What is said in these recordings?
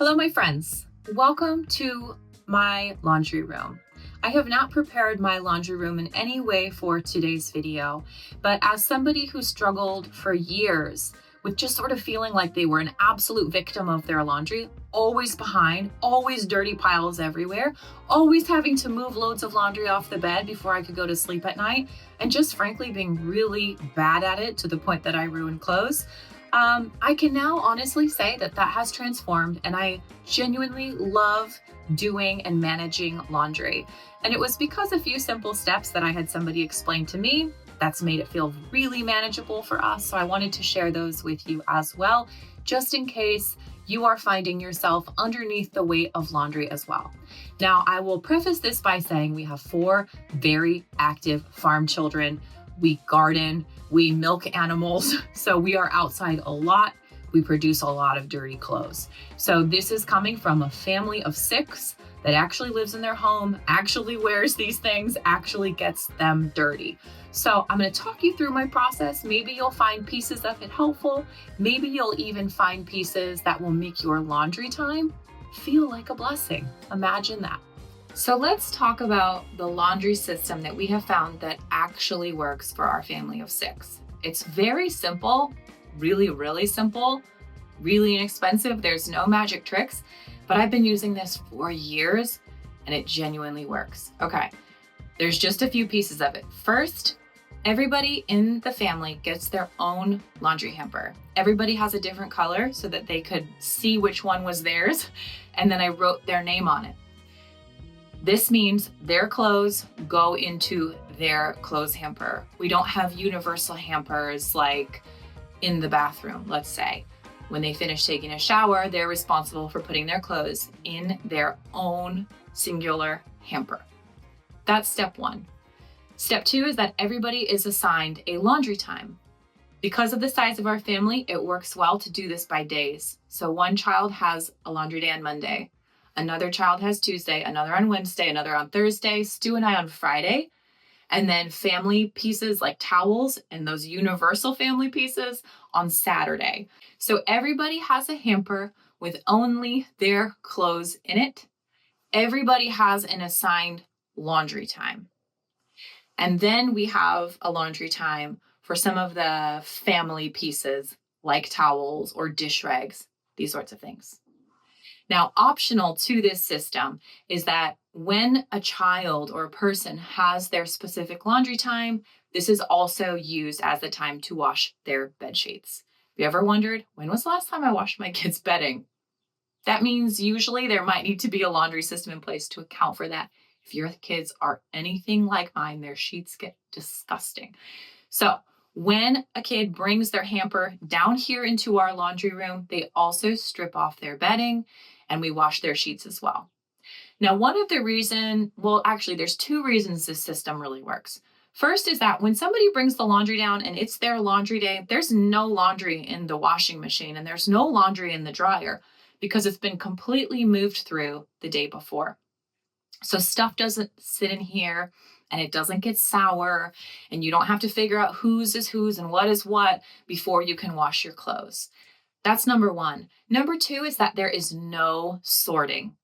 Hello, my friends. Welcome to my laundry room. I have not prepared my laundry room in any way for today's video, but as somebody who struggled for years with just sort of feeling like they were an absolute victim of their laundry, always behind, always dirty piles everywhere, always having to move loads of laundry off the bed before I could go to sleep at night, and just frankly being really bad at it to the point that I ruined clothes, I can now honestly say that has transformed, and I genuinely love doing and managing laundry. And it was because a few simple steps that I had somebody explain to me that's made it feel really manageable for us. So I wanted to share those with you as well, just in case you are finding yourself underneath the weight of laundry as well. Now, I will preface this by saying we have 4 very active farm children. We garden, we milk animals, so we are outside a lot. We produce a lot of dirty clothes. So this is coming from a family of 6 that actually lives in their home, actually wears these things, actually gets them dirty. So I'm going to talk you through my process. Maybe you'll find pieces of it helpful. Maybe you'll even find pieces that will make your laundry time feel like a blessing. Imagine that. So let's talk about the laundry system that we have found that actually works for our family of 6. It's very simple, really simple, really inexpensive. There's no magic tricks, but I've been using this for years and it genuinely works. Okay, there's just a few pieces of it. First, everybody in the family gets their own laundry hamper. Everybody has a different color so that they could see which one was theirs, and then I wrote their name on it. This means their clothes go into their clothes hamper. We don't have universal hampers like in the bathroom, let's say. When they finish taking a shower, they're responsible for putting their clothes in their own singular hamper. That's step 1. Step 2 is that everybody is assigned a laundry time. Because of the size of our family, it works well to do this by days. So one child has a laundry day on Monday. Another child has Tuesday, another on Wednesday, another on Thursday, Stu and I on Friday, and then family pieces like towels and those universal family pieces on Saturday. So everybody has a hamper with only their clothes in it. Everybody has an assigned laundry time. And then we have a laundry time for some of the family pieces like towels or dish rags, these sorts of things. Now, optional to this system is that when a child or a person has their specific laundry time, this is also used as the time to wash their bed sheets. Have you ever wondered, when was the last time I washed my kids' bedding? That means usually there might need to be a laundry system in place to account for that. If your kids are anything like mine, their sheets get disgusting. So when a kid brings their hamper down here into our laundry room, they also strip off their bedding and we wash their sheets as well. Now, there's 2 reasons this system really works. First is that when somebody brings the laundry down and it's their laundry day, there's no laundry in the washing machine and there's no laundry in the dryer because it's been completely moved through the day before. So stuff doesn't sit in here and it doesn't get sour and you don't have to figure out whose is whose and what is what before you can wash your clothes. That's number 1. Number 2 is that there is no sorting.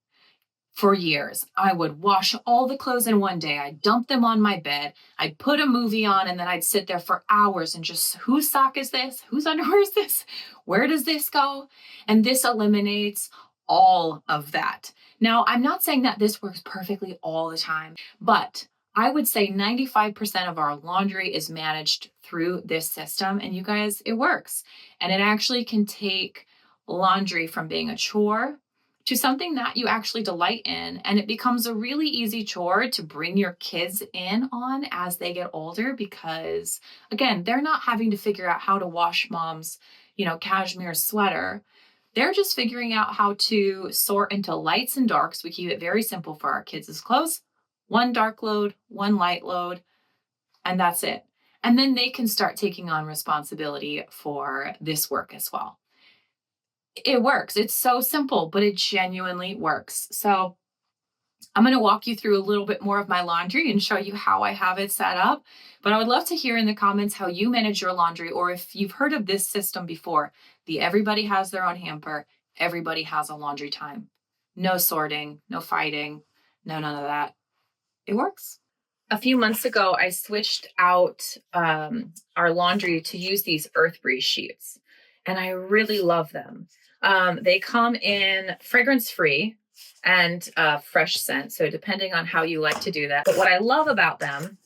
For years, I would wash all the clothes in one day. I'd dump them on my bed. I'd put a movie on and then I'd sit there for hours and just, whose sock is this? Whose underwear is this? Where does this go? And this eliminates all of that. Now, I'm not saying that this works perfectly all the time, but I would say 95% of our laundry is managed through this system. And you guys, it works. And it actually can take laundry from being a chore to something that you actually delight in. And it becomes a really easy chore to bring your kids in on as they get older because, again, they're not having to figure out how to wash mom's, cashmere sweater. They're just figuring out how to sort into lights and darks. We keep it very simple for our kids' clothes. 1 dark load, 1 light load, and that's it. And then they can start taking on responsibility for this work as well. It works. It's so simple, but it genuinely works. So I'm going to walk you through a little bit more of my laundry and show you how I have it set up. But I would love to hear in the comments how you manage your laundry, or if you've heard of this system before, the everybody has their own hamper, everybody has a laundry time. No sorting, no fighting, no none of that. It works. A few months ago, I switched out our laundry to use these Earth Breeze sheets, and I really love them. They come in fragrance-free and fresh scent, so depending on how you like to do that. But what I love about them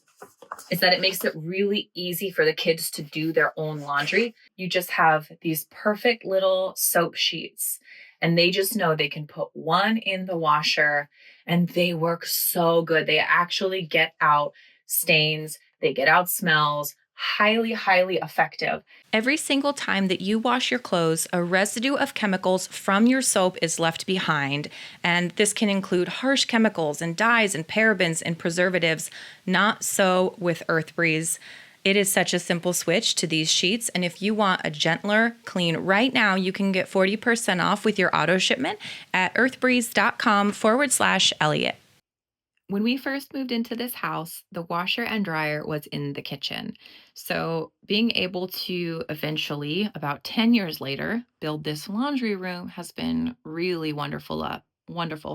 is that it makes it really easy for the kids to do their own laundry. You just have these perfect little soap sheets, and they just know they can put one in the washer and they work so good. They actually get out stains, they get out smells. Highly, highly effective. Every single time that you wash your clothes, a residue of chemicals from your soap is left behind. And this can include harsh chemicals and dyes and parabens and preservatives. Not so with Earth Breeze. It is such a simple switch to these sheets. And if you want a gentler clean right now, you can get 40% off with your auto shipment at earthbreeze.com/Elliot. When we first moved into this house, the washer and dryer was in the kitchen. So being able to eventually, about 10 years later, build this laundry room has been really wonderful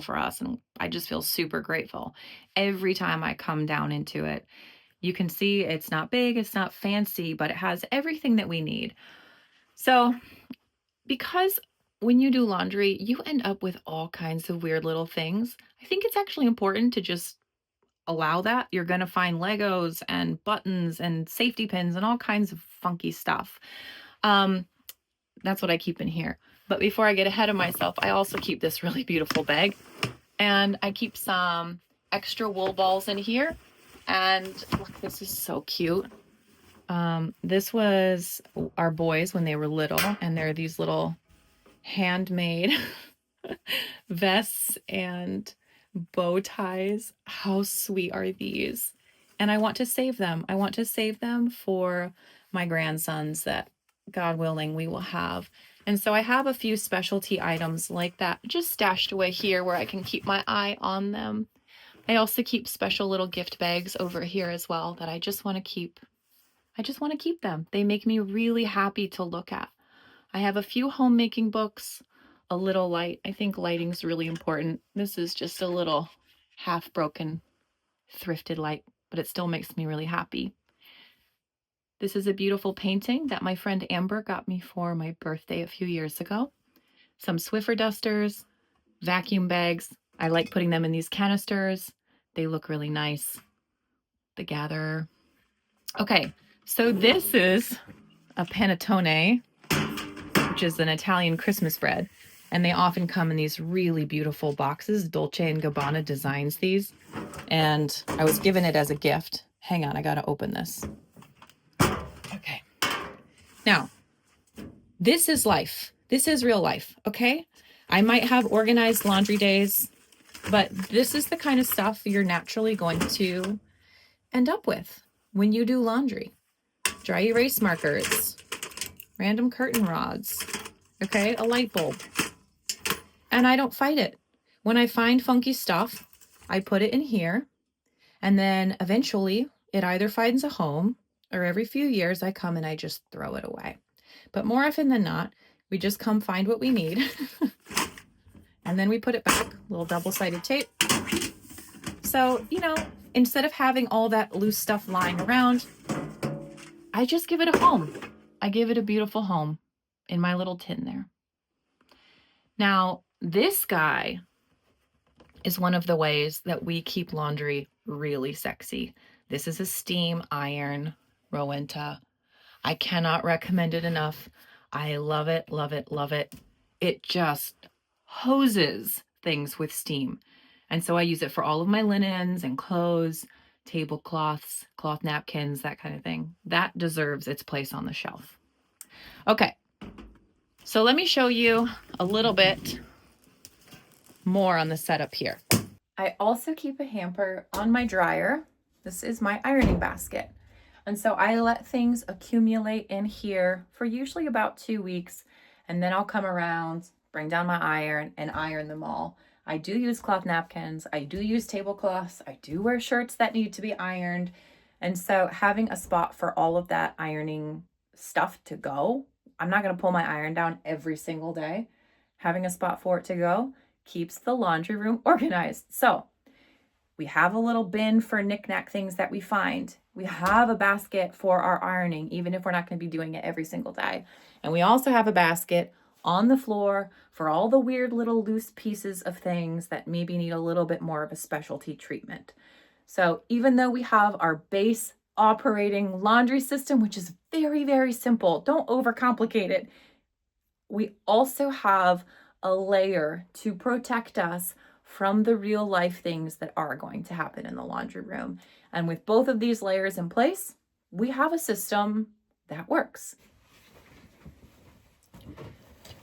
for us. And I just feel super grateful every time I come down into it. You can see it's not big, it's not fancy, but it has everything that we need. So because when you do laundry, you end up with all kinds of weird little things. I think it's actually important to just allow that. You're going to find Legos and buttons and safety pins and all kinds of funky stuff. That's what I keep in here. But before I get ahead of myself, I also keep this really beautiful bag. And I keep some extra wool balls in here. And look, this is so cute. This was our boys when they were little, and they're these little handmade vests and bow ties. How sweet are these? And I want to save them. I want to save them for my grandsons that, God willing, we will have. And so I have a few specialty items like that just stashed away here where I can keep my eye on them. I also keep special little gift bags over here as well that I just want to keep. I just want to keep them. They make me really happy to look at. I have a few homemaking books, a little light. I think lighting's really important. This is just a little half broken thrifted light, but it still makes me really happy. This is a beautiful painting that my friend Amber got me for my birthday a few years ago. Some Swiffer dusters, vacuum bags. I like putting them in these canisters. They look really nice. The gatherer. Okay, so this is a panettone, which is an Italian Christmas bread. And they often come in these really beautiful boxes. Dolce & Gabbana designs these. And I was given it as a gift. Hang on, I gotta open this. Okay. Now, this is life. This is real life, okay? I might have organized laundry days, but this is the kind of stuff you're naturally going to end up with when you do laundry. Dry erase markers, random curtain rods, okay, a light bulb. And I don't fight it. When I find funky stuff, I put it in here, and then eventually it either finds a home or every few years I come and I just throw it away. But more often than not, we just come find what we need and then we put it back, little double-sided tape. So, you know, instead of having all that loose stuff lying around, I just give it a home. I give it a beautiful home in my little tin there. Now, this guy is one of the ways that we keep laundry really sexy. This is a steam iron Rowenta. I cannot recommend it enough. I love it, love it, love it. It just hoses things with steam. And so I use it for all of my linens and clothes, tablecloths, cloth napkins, that kind of thing. That deserves its place on the shelf. Okay, so let me show you a little bit more on the setup here. I also keep a hamper on my dryer. This is my ironing basket. And so I let things accumulate in here for usually about 2 weeks, and then I'll come around, bring down my iron, and iron them all. I do use cloth napkins. I do use tablecloths. I do wear shirts that need to be ironed. And so having a spot for all of that ironing stuff to go, I'm not going to pull my iron down every single day. having a spot for it to go keeps the laundry room organized. So we have a little bin for knickknack things that we find. We have a basket for our ironing, even if we're not going to be doing it every single day. And we also have a basket on the floor for all the weird little loose pieces of things that maybe need a little bit more of a specialty treatment. So even though we have our base operating laundry system, which is very, very simple, don't overcomplicate it, we also have a layer to protect us from the real life things that are going to happen in the laundry room. And with both of these layers in place, we have a system that works.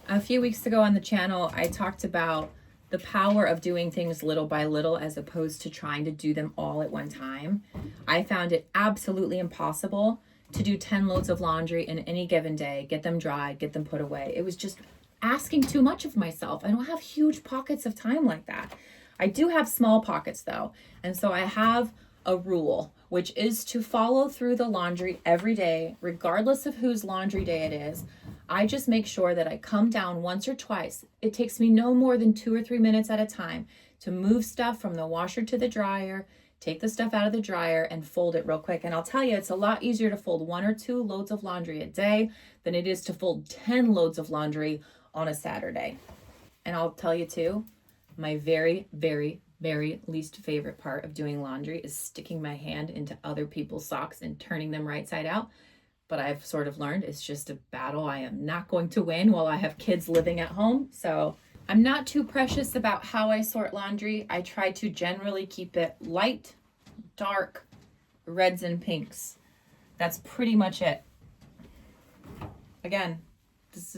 A few weeks ago on the channel, I talked about the power of doing things little by little as opposed to trying to do them all at one time. I found it absolutely impossible to do 10 loads of laundry in any given day, get them dried, get them put away. It was just asking too much of myself. I don't have huge pockets of time like that. I do have small pockets though. And so I have a rule, which is to follow through the laundry every day, regardless of whose laundry day it is. I just make sure that I come down once or twice. It takes me no more than 2 or 3 minutes at a time to move stuff from the washer to the dryer, take the stuff out of the dryer and fold it real quick. And I'll tell you, it's a lot easier to fold 1 or 2 loads of laundry a day than it is to fold 10 loads of laundry on a Saturday. And I'll tell you too, my very, very, very least favorite part of doing laundry is sticking my hand into other people's socks and turning them right side out. But I've sort of learned it's just a battle I am not going to win while I have kids living at home. So I'm not too precious about how I sort laundry. I try to generally keep it light, dark, reds and pinks. That's pretty much it. Again, this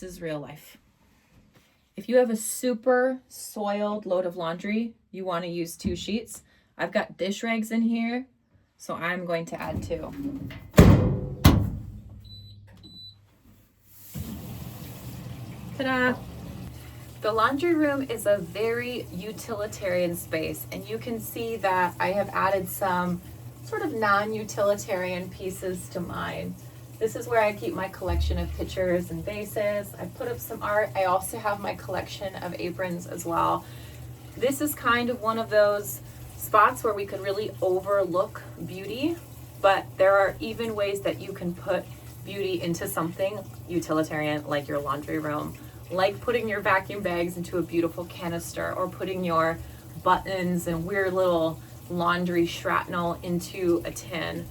is real life. If you have a super soiled load of laundry, you want to use 2 sheets. I've got dish rags in here, so I'm going to add 2. Ta-da! The laundry room is a very utilitarian space, and you can see that I have added some sort of non-utilitarian pieces to mine. This is where I keep my collection of pitchers and vases. I put up some art. I also have my collection of aprons as well. This is kind of one of those spots where we could really overlook beauty, but there are even ways that you can put beauty into something utilitarian like your laundry room, like putting your vacuum bags into a beautiful canister or putting your buttons and weird little laundry shrapnel into a tin.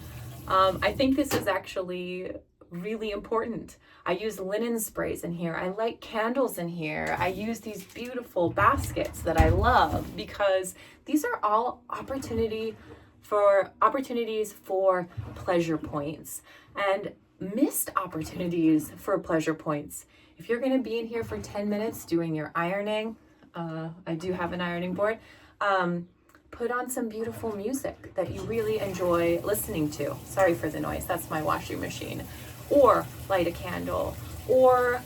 I think this is actually really important. I use linen sprays in here. I light candles in here. I use these beautiful baskets that I love because these are all opportunities for pleasure points and missed opportunities for pleasure points. If you're going to be in here for 10 minutes doing your ironing, I do have an ironing board, put on some beautiful music that you really enjoy listening to. Sorry for the noise, that's my washing machine. Or light a candle, or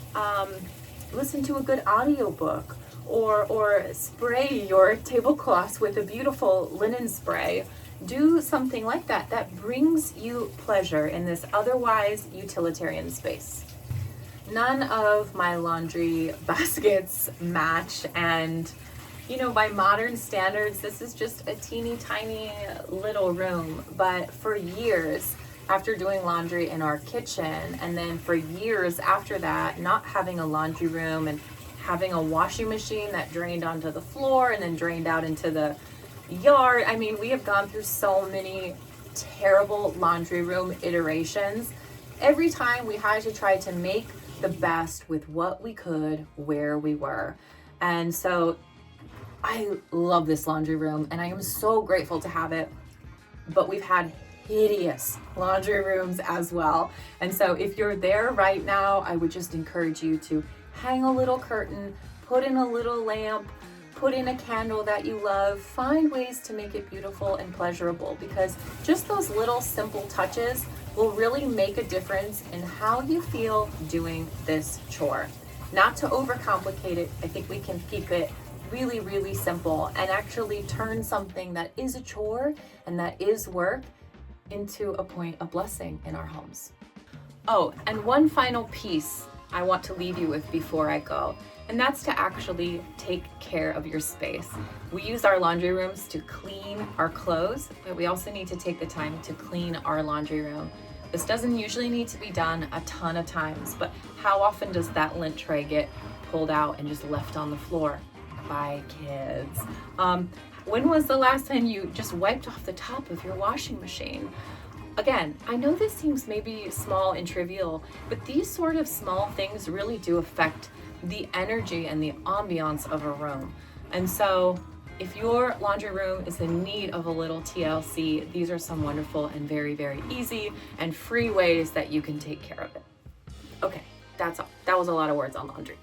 listen to a good audiobook, or spray your tablecloths with a beautiful linen spray. Do something like that that brings you pleasure in this otherwise utilitarian space. None of my laundry baskets match, and you know, by modern standards, this is just a teeny tiny little room. But for years, after doing laundry in our kitchen, and then for years after that, not having a laundry room and having a washing machine that drained onto the floor and then drained out into the yard. I mean, we have gone through so many terrible laundry room iterations. Every time we had to try to make the best with what we could where we were. And so I love this laundry room and I am so grateful to have it, but we've had hideous laundry rooms as well. And so if you're there right now, I would just encourage you to hang a little curtain, put in a little lamp, put in a candle that you love, find ways to make it beautiful and pleasurable, because just those little simple touches will really make a difference in how you feel doing this chore. Not to overcomplicate it, I think we can keep it really, really simple and actually turn something that is a chore and that is work into a point of blessing in our homes. Oh, and one final piece I want to leave you with before I go, and that's to actually take care of your space. We use our laundry rooms to clean our clothes, but we also need to take the time to clean our laundry room. This doesn't usually need to be done a ton of times, but how often does that lint tray get pulled out and just left on the floor by kids? When was the last time you just wiped off the top of your washing machine? Again, I know this seems maybe small and trivial, but these sort of small things really do affect the energy and the ambiance of a room. And so if your laundry room is in need of a little TLC, these are some wonderful and very, very easy and free ways that you can take care of it. Okay, that's all. That was a lot of words on laundry.